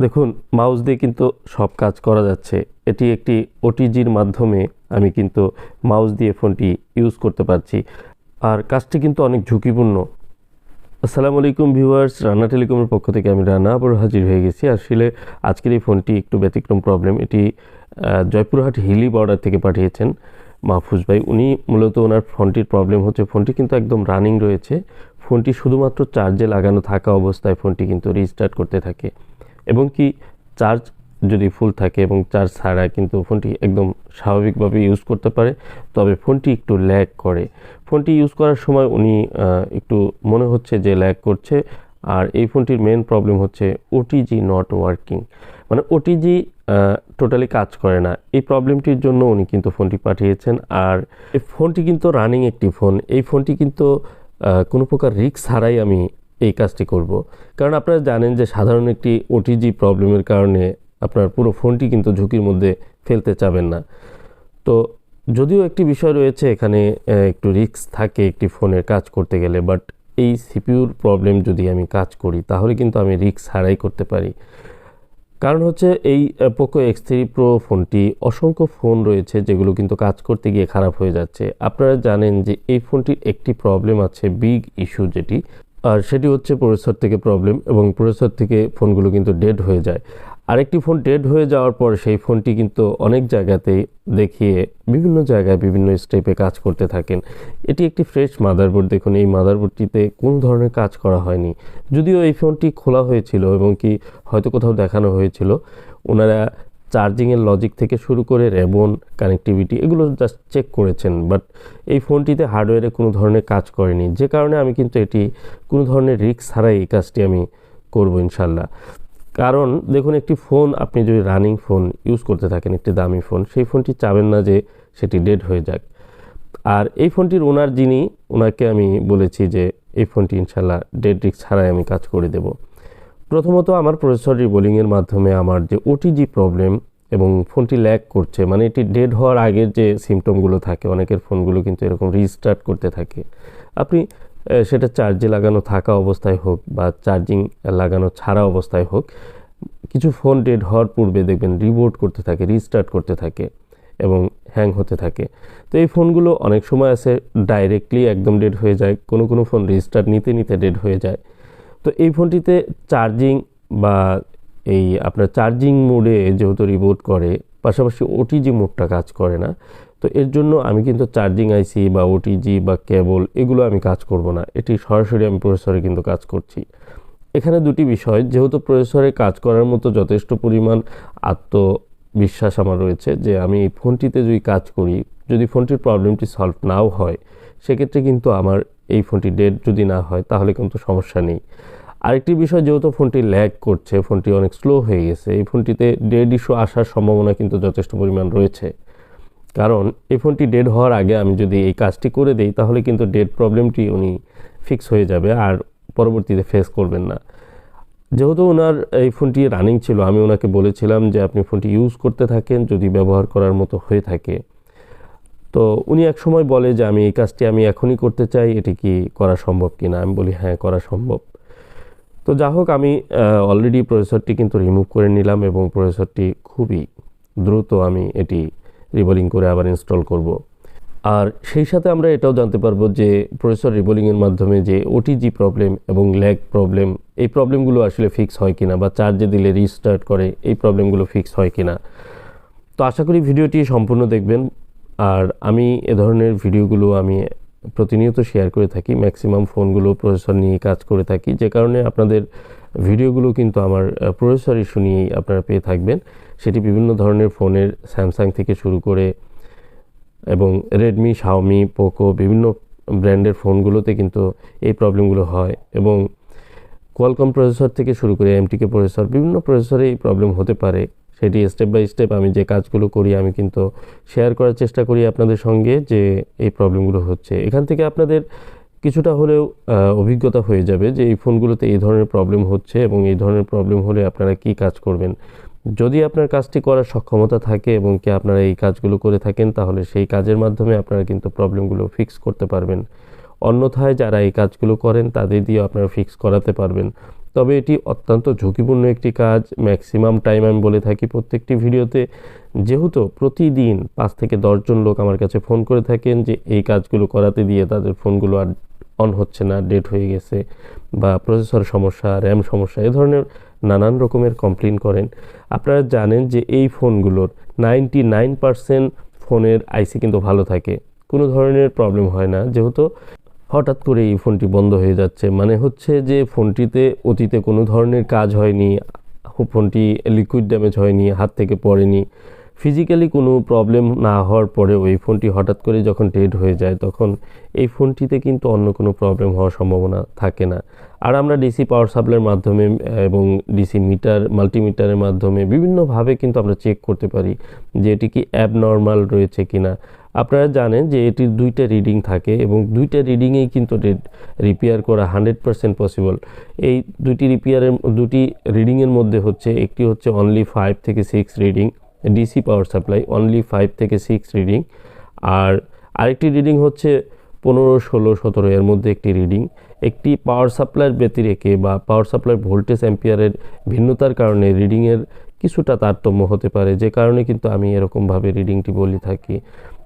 দেখুন, মাউস দিয়ে কিন্তু সব কাজ করা যাচ্ছে। এটি একটি ওটিজির মাধ্যমে আমি কিন্তু মাউস দিয়ে ফোনটি ইউজ করতে পারছি, আর কাজটি কিন্তু অনেক ঝুঁকিপূর্ণ। আসসালামু আলাইকুম ভিউয়ার্স, রানা টেলিকমের পক্ষ থেকে আমি রানা আবার হাজির হয়ে গেছি। আসলে আজকের এই ফোনটি একটু ব্যতিক্রম প্রবলেম। এটি জয়পুরহাট হিলি বর্ডার থেকে পাঠিয়েছেন মাহফুজ ভাই। উনি মূলত ওনার ফোনটির প্রবলেম হচ্ছে, ফোনটি কিন্তু একদম রানিং রয়েছে। ফোনটি শুধুমাত্র চার্জে লাগানো থাকা অবস্থায় ফোনটি কিন্তু রিস্টার্ট করতে থাকে, এবং কি চার্জ যদি ফুল থাকে এবং চার্জ ছাড়া কিন্তু ফোনটি একদম স্বাভাবিকভাবে ইউজ করতে পারে। তবে ফোনটি একটু ল্যাগ করে। ফোনটি ইউজ করার সময় উনি একটু মনে হচ্ছে যে ল্যাগ করছে। আর এই ফোনটির মেন প্রবলেম হচ্ছে ওটিজি নট ওয়ার্কিং, মানে ওটিজি টোটালি কাজ করে না। এই প্রবলেমটির জন্য উনি কিন্তু ফোনটি পাঠিয়েছেন। আর এই ফোনটি কিন্তু রানিং একটি ফোন। এই ফোনটি কিন্তু কোনো প্রকার রিস্ক ছাড়াই আমি এই কাজটি করব, কারণ আপনারা জানেন যে সাধারণ একটি ওটিজি প্রবলেমের কারণে আপনার পুরো ফোনটি কিন্তু ঝুঁকির মধ্যে ফেলতে চাবেন না। তো যদিও একটি বিষয় রয়েছে এখানে, একটু রিস্ক থাকে একটি ফোনের কাজ করতে গেলে, বাট এই সিপিইউর প্রবলেম যদি আমি কাজ করি তাহলে কিন্তু আমি রিস্ক ছাড়াই করতে পারি। কারণ হচ্ছে এই পোকো X3 Pro ফোনটি, অসংখ্য ফোন রয়েছে যেগুলো কিন্তু কাজ করতে গিয়ে খারাপ হয়ে যাচ্ছে। আপনারা জানেন যে এই ফোনটির একটি প্রবলেম আছে, বিগ ইস্যু যেটি, আর সেটি হচ্ছে প্রসেসর থেকে প্রবলেম, এবং প্রসেসর থেকে ফোনগুলো কিন্তু ডেড হয়ে যায়। আরেকটি ফোন ডেড হয়ে যাওয়ার পর সেই ফোনটি কিন্তু অনেক জায়গাতেই দেখিয়ে বিভিন্ন জায়গায় বিভিন্ন স্টেপে কাজ করতে থাকেন। এটি একটি ফ্রেশ মাদারবোর্ড। দেখুন, এই মাদারবোর্ডটিতে কোনো ধরনের কাজ করা হয়নি, যদিও এই ফোনটি খোলা হয়েছিল এবং কি হয়তো কোথাও দেখানো হয়েছিল। ওনারা চার্জিংয়ের লজিক থেকে শুরু করে র্যাবন কানেক্টিভিটি এগুলো জাস্ট চেক করেছেন, বাট এই ফোনটিতে হার্ডওয়্যারে কোনো ধরনের কাজ করেনি, যে কারণে আমি কিন্তু এটি কোনো ধরনের রিস্ক ছাড়াই এই কাজটি আমি করব ইনশাল্লাহ। কারণ দেখুন, একটি ফোন আপনি যদি রানিং ফোন ইউজ করতে থাকেন, একটি দামি ফোন, সেই ফোনটি চাবেন না যে সেটি ডেড হয়ে যাক। আর এই ফোনটির ওনার যিনি, ওনাকে আমি বলেছি যে এই ফোনটি ইনশাল্লাহ ডেড রিস্ক ছাড়াই আমি কাজ করে দেব। প্রথমত আমার প্রসেসর রিবোলিংয়ের মাধ্যমে আমার যে ওটিজি প্রবলেম এবং ফোনটি ল্যাগ করছে, মানে এটি ডেড হওয়ার আগের যে সিমটমগুলো থাকে, অনেকের ফোনগুলো কিন্তু এরকম রিস্টার্ট করতে থাকে। আপনি সেটা চার্জে লাগানো থাকা অবস্থায় হোক বা চার্জিং লাগানো ছাড়া অবস্থায় হোক, কিছু ফোন ডেড হওয়ার পূর্বে দেখবেন রিবোট করতে থাকে, রিস্টার্ট করতে থাকে এবং হ্যাং হতে থাকে। তো এই ফোনগুলো অনেক সময় আছে ডাইরেক্টলি একদম ডেড হয়ে যায়, কোনো কোনো ফোন রিস্টার্ট নিতে নিতে ডেড হয়ে যায়। তো এই ফোনটিতে চার্জিং বা এই আপনার চার্জিং মোডে যেহেতু রিবোট করে, পাশাপাশি ওটিজি মোডটা কাজ করে না। তো এর জন্য আমি কিন্তু চার্জিং আইসি বা ওটিজি বা কেবল এগুলো আমি কাজ করব না, এটি সরাসরি আমি প্রসেসরে কিন্তু কাজ করছি। এখানে দুটি বিষয়, যেহেতু প্রসেসরে কাজ করার মতো যথেষ্ট পরিমাণ আত্মবিশ্বাস আমার রয়েছে যে আমি এই ফোনটিতে যদি কাজ করি, যদি ফোনটির প্রবলেমটি সলভ নাও হয়, সেক্ষেত্রে কিন্তু আমার এই ফোনটি ডেড যদি না হয় তাহলে কিন্তু সমস্যা নেই। আরেকটি বিষয়, যেহেতু ফোনটি ল্যাগ করছে, ফোনটি অনেক স্লো হয়ে গেছে, এই ফোনটিতে ডেড ইস্যু আসার সম্ভাবনা কিন্তু যথেষ্ট পরিমাণ রয়েছে। কারণ এই ফোনটি ডেড হওয়ার আগে আমি যদি এই কাজটি করে দিই তাহলে কিন্তু ডেড প্রবলেমটি উনি ফিক্স হয়ে যাবে আর পরবর্তীতে ফেস করবেন না। যেহেতু ওনার এই ফোনটি রানিং ছিল, আমি ওনাকে বলেছিলাম যে আপনি ফোনটি ইউজ করতে থাকেন, যদি ব্যবহার করার মতো হয়ে থাকে। তো উনি এক সময় বলে যে আমি এই কাজটি আমি এখনই করতে চাই, এটি কি করা সম্ভব কি না? আমি বলি হ্যাঁ, করা সম্ভব। তো যা হোক, আমি অলরেডি প্রসেসরটি কিন্তু রিমুভ করে নিলাম এবং প্রসেসরটি খুবই দ্রুত আমি এটি রিবোলিং করে আবার ইনস্টল করব। আর সেই সাথে আমরা এটাও জানতে পারবো যে প্রসেসর রিবোলিংয়ের মাধ্যমে যে ওটিজি প্রবলেম এবং ল্যাগ প্রবলেম, এই প্রবলেমগুলো আসলে ফিক্স হয় কিনা, বা চার্জে দিলে রিস্টার্ট করে এই প্রবলেমগুলো ফিক্স হয় কিনা। তো আশা করি ভিডিওটি সম্পূর্ণ দেখবেন। আর আমি এ ধরনের ভিডিওগুলো আমি প্রতিনিয়ত শেয়ার করে থাকি, ম্যাক্সিমাম ফোনগুলো প্রসেসর নিয়ে কাজ করে থাকি, যে কারণে আপনাদের ভিডিওগুলো কিন্তু আমার প্রসেসর ইস্যু নিয়েই আপনারা পেয়ে থাকবেন। সেটি বিভিন্ন ধরনের ফোনের, স্যামসাং থেকে শুরু করে এবং রেডমি, শাওমি, পোকো বিভিন্ন ব্র্যান্ডের ফোনগুলোতে কিন্তু এই প্রবলেমগুলো হয়, এবং কোয়ালকম প্রসেসর থেকে শুরু করে এমটিকে প্রসেসর, বিভিন্ন প্রসেসরে এই প্রবলেম হতে পারে। সেটি স্টেপ বাই স্টেপ আমি যে কাজগুলো করি আমি কিন্তু শেয়ার করার চেষ্টা করি আপনাদের সঙ্গে, যে এই প্রবলেমগুলো হচ্ছে। এখান থেকে আপনাদের কিছুটা হলেও অভিজ্ঞতা হয়ে যাবে যে এই ফোনগুলোতে এই ধরনের প্রবলেম হচ্ছে এবং এই ধরনের প্রবলেম হলে আপনারা কি কাজ করবেন। যদি আপনার কাজটি করার সক্ষমতা থাকে এবং কি আপনারা এই কাজগুলো করে থাকেন, তাহলে সেই কাজের মাধ্যমে আপনারা কিন্তু প্রবলেমগুলো ফিক্স করতে পারবেন। অন্যথায় যারা এই কাজগুলো করেন তাদের দিয়ে আপনারা ফিক্স করাতে পারবেন। তবে এটি অত্যন্ত ঝুঁকিপূর্ণ একটি কাজ। ম্যাক্সিমাম টাইম আমি বলে থাকি প্রত্যেকটি ভিডিওতে, যেহেতু প্রতিদিন 5 থেকে 10 জন লোক আমার কাছে ফোন করে থাকেন যে এই কাজগুলো করাতে দিয়ে তাদের ফোনগুলো আর অন হচ্ছে না, ডেড হয়ে গেছে, বা প্রসেসর সমস্যা, র্যাম সমস্যা, এ ধরনের নানান রকমের কমপ্লেন করেন। আপনারা জানেন যে এই ফোনগুলোর 99% ফোনের আইসি কিন্তু ভালো থাকে, কোনো ধরনের প্রবলেম হয় না। যেহেতু হঠাৎ করে এই ফোনটি বন্ধ হয়ে যাচ্ছে, মানে হচ্ছে যে ফোনটিতে অতীতে কোনো ধরনের কাজ হয়নি, ফোনটি লিকুইড ড্যামেজ হয়নি, হাত থেকে পড়েনি, ফিজিক্যালি কোনো প্রবলেম না হওয়ার পরেও এই ফোনটি হঠাৎ করে যখন ডেড হয়ে যায় তখন এই ফোনটিতে কিন্তু অন্য কোনো প্রবলেম হওয়ার সম্ভাবনা থাকে না। আর আমরা ডিসি পাওয়ার সাপ্লাইয়ের মাধ্যমে এবং ডিসি মিটার, মাল্টিমিটারের মাধ্যমে বিভিন্নভাবে কিন্তু আমরা চেক করতে পারি যে এটি কি অ্যাবনর্মাল রয়েছে কিনা। আপনারা জানেন যে এটির 2টা রিডিং থাকে এবং 2টা রিডিংয়েই কিন্তু রিপেয়ার করা 100% পসিবল। এই দুটি রিডিংয়ের মধ্যে হচ্ছে একটি হচ্ছে অনলি 5 থেকে 6 reading, DC power supply only 5 থেকে 6 রিডিং, আর আরেকটি রিডিং হচ্ছে 15, 16, 17 এর মধ্যে একটি রিডিং। একটি পাওয়ার সাপ্লাইয়ের ব্যতিরেকে বা পাওয়ার সাপ্লাইয়ের ভোল্টেজ অ্যাম্পিয়ারের ভিন্নতার কারণে রিডিংয়ের কিছুটা তারতম্য হতে পারে, যে কারণে কিন্তু আমি এরকমভাবে রিডিংটি বলে থাকি।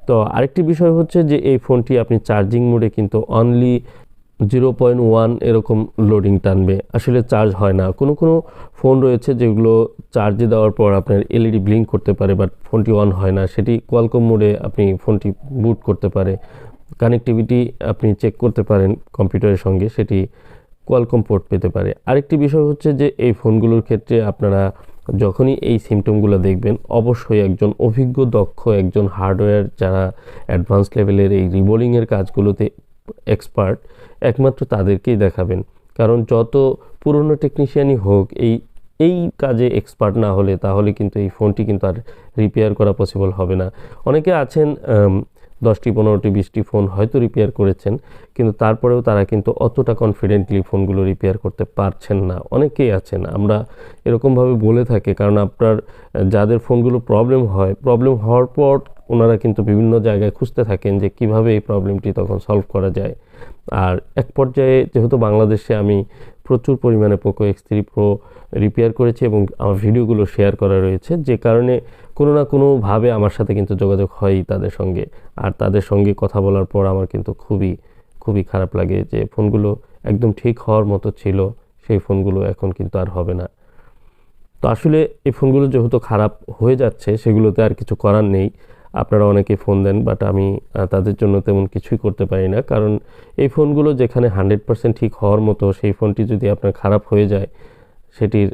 তো আরেকটি বিষয় হচ্ছে যে এই ফোনটি আপনি চার্জিং মোডে কিন্তু অনলি 0.1 এরকম লোডিং টানবে, আসলে চার্জ হয় না। কোনো ফোন রয়েছে যেগুলো চার্জে দেওয়ার পর আপনার এলইডি ব্লিঙ্ক করতে পারে, বাট ফোনটি অন হয় না। সেটি কোয়ালকম মোডে আপনি ফোনটি বুট করতে পারে, কানেক্টিভিটি আপনি চেক করতে পারেন কম্পিউটারের সঙ্গে, সেটি কোয়ালকম পোর্ট পেতে পারে। আরেকটি বিষয় হচ্ছে যে এই ফোনগুলোর ক্ষেত্রে আপনারা যখনই এই সিমটমগুলো দেখবেন, অবশ্যই একজন অভিজ্ঞ দক্ষ একজন হার্ডওয়্যার যারা অ্যাডভান্স লেভেলের এই রিবোলিংয়ের কাজগুলোতে এক্সপার্ট, একমাত্র তাদেরকেই দেখাবেন। কারণ যত পুরনো টেকনিশিয়ানই হোক, এই কাজে এক্সপার্ট না হলে তাহলে কিন্তু এই ফোনটি কিন্তু আর রিপেয়ার করা পসিবল হবে না। অনেকে আছেন 10টি, 15টি, 20টি ফোন হয়তো রিপেয়ার করেছেন, কিন্তু তারপরেও তারা কিন্তু অতটা কনফিডেন্টলি ফোনগুলো রিপেয়ার করতে পারছেন না। অনেকেই আছেন, আমরা এরকমভাবে বলে থাকি, কারণ আপনার যাদের ফোনগুলো প্রবলেম হওয়ার পর ওনারা কিন্তু বিভিন্ন জায়গায় খুঁজতে থাকেন যে কিভাবে এই প্রবলেমটি তখন সলভ করা যায়। আর এক পর্যায়ে যেহেতু বাংলাদেশে আমি প্রচুর পরিমাণে পোকো X3 Pro রিপেয়ার করেছি এবং আমার ভিডিওগুলো শেয়ার করা রয়েছে, যে কারণে কোনো না কোনোভাবে আমার সাথে কিন্তু যোগাযোগ হয়ই তাদের সঙ্গে। আর তাদের সঙ্গে কথা বলার পর আমার কিন্তু খুবই খারাপ লাগে যে ফোনগুলো একদম ঠিক হওয়ার মতো ছিল, সেই ফোনগুলো এখন কিন্তু আর হবে না। তো আসলে এই ফোনগুলো যেহেতু খারাপ হয়ে যাচ্ছে, সেগুলোতে আর কিছু করার নেই। আপনারা অনেকে ফোন দেন, বাট আমি তাদের জন্য তেমন কিছুই করতে পারি না। কারণ এই ফোনগুলো যেখানে 100% ঠিক হওয়ার মতো, সেই ফোনটি যদি আপনার খারাপ হয়ে যায়, সেটির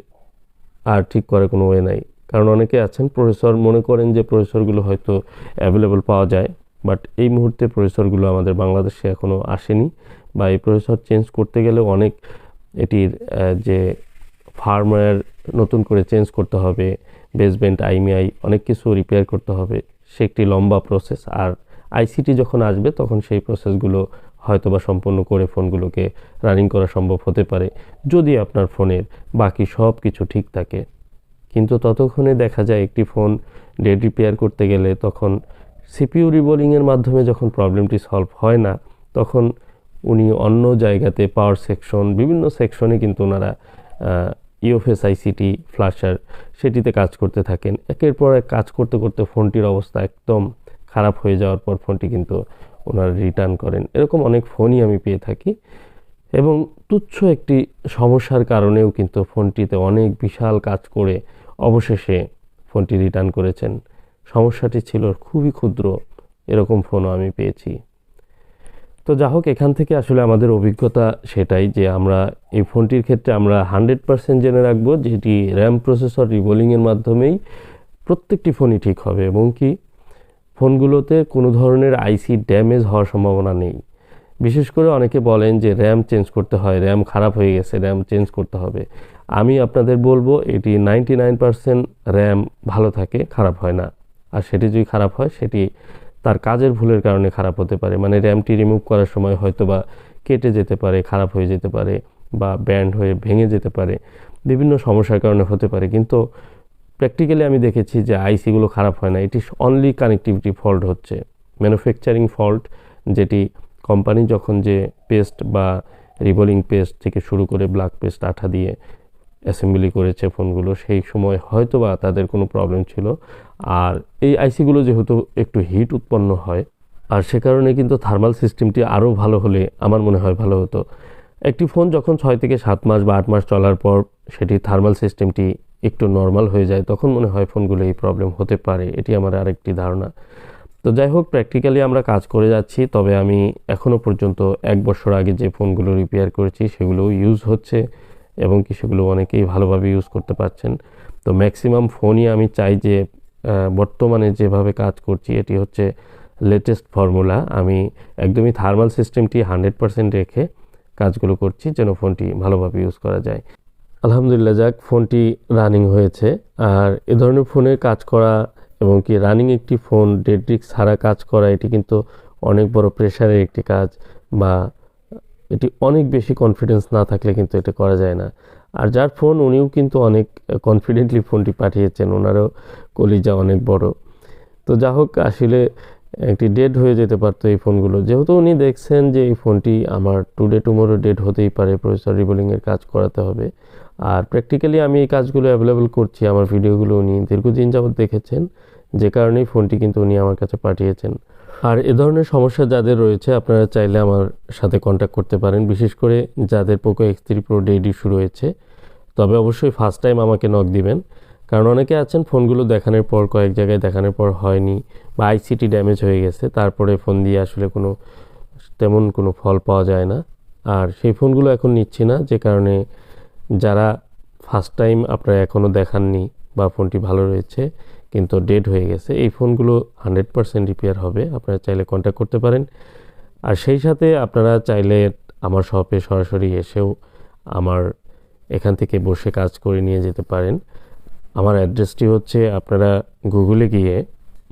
আর ঠিক করার কোনো ওয়ে নাই। কারণ অনেকে আছেন প্রসেসর মনে করেন যে প্রসেসরগুলো হয়তো অ্যাভেলেবল পাওয়া যায়, বাট এই মুহূর্তে প্রসেসরগুলো আমাদের বাংলাদেশে এখনও আসেনি, বা এই প্রসেসর চেঞ্জ করতে গেলে অনেক এটির যে ফার্মওয়্যার নতুন করে চেঞ্জ করতে হবে, বেসবেন্ট, আইএমইআই অনেক কিছু রিপেয়ার করতে হবে, সে একটি লম্বা প্রসেস। আর আইসিটি যখন আসবে তখন সেই প্রসেসগুলো হয়তো বা সম্পূর্ণ করে ফোনগুলোকে রানিং করা সম্ভব হতে পারে, যদি আপনার ফোনের বাকি সব কিছু ঠিক থাকে। কিন্তু ততক্ষণে দেখা যায় একটি ফোন ডেড রিপেয়ার করতে গেলে তখন সিপিইউ রিবোলিংয়ের মাধ্যমে যখন প্রবলেমটি সলভ হয় না, তখন উনি অন্য জায়গাতে পাওয়ার সেকশন, বিভিন্ন সেকশনে কিন্তু ওনারা ইউএফএস আইসিটি ফ্ল্যাশার সেটিতে কাজ করতে থাকেন। একের পর এক কাজ করতে করতে ফোনটির অবস্থা একদম খারাপ হয়ে যাওয়ার পর ফোনটি কিন্তু ওনারা রিটার্ন করেন। এরকম অনেক ফোনই আমি পেয়ে থাকি, এবং তুচ্ছ একটি সমস্যার কারণেও কিন্তু ফোনটিতে অনেক বিশাল কাজ করে অবশেষে ফোনটি রিটার্ন করেছেন। সমস্যাটি ছিল খুবই ক্ষুদ্র, এরকম ফোনও আমি পেয়েছি। তো যা হোক, এখান থেকে আসলে আমাদের অভিজ্ঞতা সেটাই যে আমরা এই ফোনটির ক্ষেত্রে আমরা 100% জেনে রাখবো যেটি র্যাম, প্রসেসর রিবোলিংয়ের মাধ্যমেই প্রত্যেকটি ফোনই ঠিক হবে, এবং কি ফোনগুলোতে কোনো ধরনের আইসি ড্যামেজ হওয়ার সম্ভাবনা নেই। বিশেষ করে অনেকে বলেন যে র্যাম চেঞ্জ করতে হয়, র্যাম খারাপ হয়ে গেছে, র্যাম চেঞ্জ করতে হবে। আমি আপনাদের বলবো এটি 99% র্যাম ভালো থাকে, খারাপ হয় না। আর সেটি যদি খারাপ হয় সেটি তার কাজের ভুলের কারণে খারাপ হতে পারে, মানে র্যামটি রিমুভ করার সময় হয়তো বা কেটে যেতে পারে, খারাপ হয়ে যেতে পারে, বা ব্যান্ড হয়ে ভেঙে যেতে পারে, বিভিন্ন সমস্যার কারণে হতে পারে। কিন্তু প্র্যাকটিক্যালি আমি দেখেছি যে আইসিগুলো খারাপ হয় না, এটি অনলি কানেক্টিভিটি ফল্ট হচ্ছে, ম্যানুফ্যাকচারিং ফল্ট, যেটি কোম্পানি যখন যে পেস্ট বা রিবোলিং পেস্ট থেকে শুরু করে ব্ল্যাক পেস্ট আঠা দিয়ে অ্যাসেম্বলি করেছে ফোনগুলো, সেই সময় হয়তো বা তাদের কোনো প্রবলেম ছিল। আর এই আইসিগুলো যেহেতু একটু হিট উৎপন্ন হয়, আর সে কারণে কিন্তু থার্মাল সিস্টেমটি আরও ভালো হলে আমার মনে হয় ভালো হতো। একটি ফোন যখন 6 থেকে 7 মাস বা 8 মাস চলার পর সেটি থার্মাল সিস্টেমটি একটু নর্মাল হয়ে যায়, তখন মনে হয় ফোনগুলো এই প্রবলেম হতে পারে, এটি আমার আরেকটি ধারণা। তো যাই হোক, প্র্যাকটিক্যালি আমরা কাজ করে যাচ্ছি। তবে আমি এখনও পর্যন্ত 1 বছর আগে যে ফোনগুলো রিপেয়ার করেছি সেগুলোও ইউজ হচ্ছে এবং কি সেগুলো অনেকেই ভালোভাবে ইউজ করতে পারছেন। তো ম্যাক্সিমাম ফোনই আমি চাই যে বর্তমানে যেভাবে কাজ করছি এটি হচ্ছে লেটেস্ট ফর্মুলা। আমি একদমই থার্মাল সিস্টেমটি 100% রেখে কাজগুলো করছি যেন ফোনটি ভালোভাবে ইউজ করা যায়। আলহামদুলিল্লাহ, যাক ফোনটি রানিং হয়েছে। আর এ ধরনের ফোনে কাজ করা এবং কি রানিং একটি ফোন ডেড রিস্ক ছাড়া কাজ করা, এটি কিন্তু অনেক বড় প্রেশারের একটি কাজ, বা এটি অনেক বেশি কনফিডেন্স না থাকলে কিন্তু এটা করা যায় না। আর যার ফোন উনিও কিন্তু অনেক কনফিডেন্টলি ফোনটি পাঠিয়েছেন, ওনারও কলিজা অনেক বড়। তো যা হোক, আসলে একটি ডেড হয়ে যেতে পারতো এই ফোনগুলো, যেহেতু উনি দেখছেন যে এই ফোনটি আমার টুডে টুমোরো ডেড হতেই পারে, প্রসেসর রিবোলিংয়ের কাজ করাতে হবে। আর প্র্যাকটিক্যালি আমি এই কাজগুলো অ্যাভেলেবল করছি, আমার ভিডিওগুলো উনি দীর্ঘদিন যাবৎ দেখেছেন, যে কারণেই ফোনটি কিন্তু উনি আমার কাছে পাঠিয়েছেন। আর এ ধরনের সমস্যা যাদের রয়েছে আপনারা চাইলে আমার সাথে কন্ট্যাক্ট করতে পারেন, বিশেষ করে যাদের Poco X3 Pro dead issue রয়েছে। তবে অবশ্যই ফার্স্ট টাইম আমাকে নক দিবেন, কারণ অনেকে আছেন ফোনগুলো দেখানোর পর, কয়েক জায়গায় দেখানোর পর হয়নি বা আইসিটি ড্যামেজ হয়ে গেছে, তারপরে ফোন দিয়ে আসলে তেমন কোনো ফল পাওয়া যায় না। আর সেই ফোনগুলো এখন নিচ্ছি না, যে কারণে যারা ফার্স্ট টাইম আপনারা এখনও দেখাননি বা ফোনটি ভালো রয়েছে কিন্তু ডেড হয়ে গেছে, এই ফোনগুলো 100% রিপেয়ার হবে, আপনারা চাইলে কন্ট্যাক্ট করতে পারেন। আর সেই সাথে আপনারা চাইলে আমার শপে সরাসরি এসেও আমার এখান থেকে বসে কাজ করে নিয়ে যেতে পারেন। আমার অ্যাড্রেসটি হচ্ছে, আপনারা গুগলে গিয়ে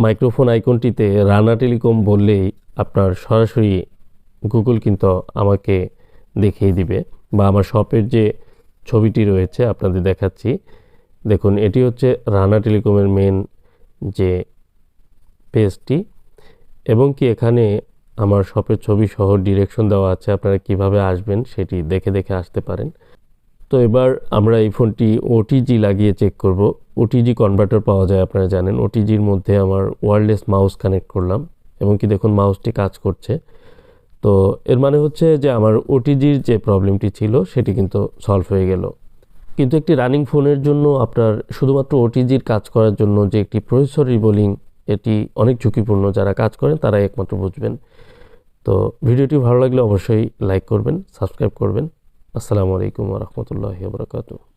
মাইক্রোফোন আইকনটিতে রানা টেলিকম বললেই আপনার সরাসরি গুগল কিন্তু আমাকে দেখিয়ে দিবে, বা আমার শপের যে ছবিটি রয়েছে আপনাদের দেখাচ্ছি, দেখুন এটি হচ্ছে রানা টেলিকমের মেন যে পেজটি, এবং কি এখানে আমার শপের ছবি সহ ডিরেকশন দেওয়া আছে, আপনারা কিভাবে আসবেন সেটি দেখে দেখে আসতে পারেন। তো এবার আমরা এই ফোনটি ওটিজি লাগিয়ে চেক করব। ওটিজি কনভার্টার পাওয়া যায়, আপনারা জানেন। ওটিজির মধ্যে আমার ওয়্যারলেস মাউস কানেক্ট করলাম এবং কি দেখুন মাউসটি কাজ করছে। তো এর মানে হচ্ছে যে আমার ওটিজির যে প্রবলেমটি ছিল সেটি কিন্তু সলভ হয়ে গেল। কিন্তু একটি রানিং ফোনের জন্য আপনার শুধুমাত্র ওটিজির কাজ করার জন্য যে একটি প্রসেসর রিবোলিং, এটি অনেক ঝুঁকিপূর্ণ। যারা কাজ করেন তারাই একমাত্র বুঝবেন। তো ভিডিওটি ভালো লাগলে অবশ্যই লাইক করবেন, সাবস্ক্রাইব করবেন। আসসালামু আলাইকুম ওয়া রাহমাতুল্লাহি ওয়া বারাকাতুহু।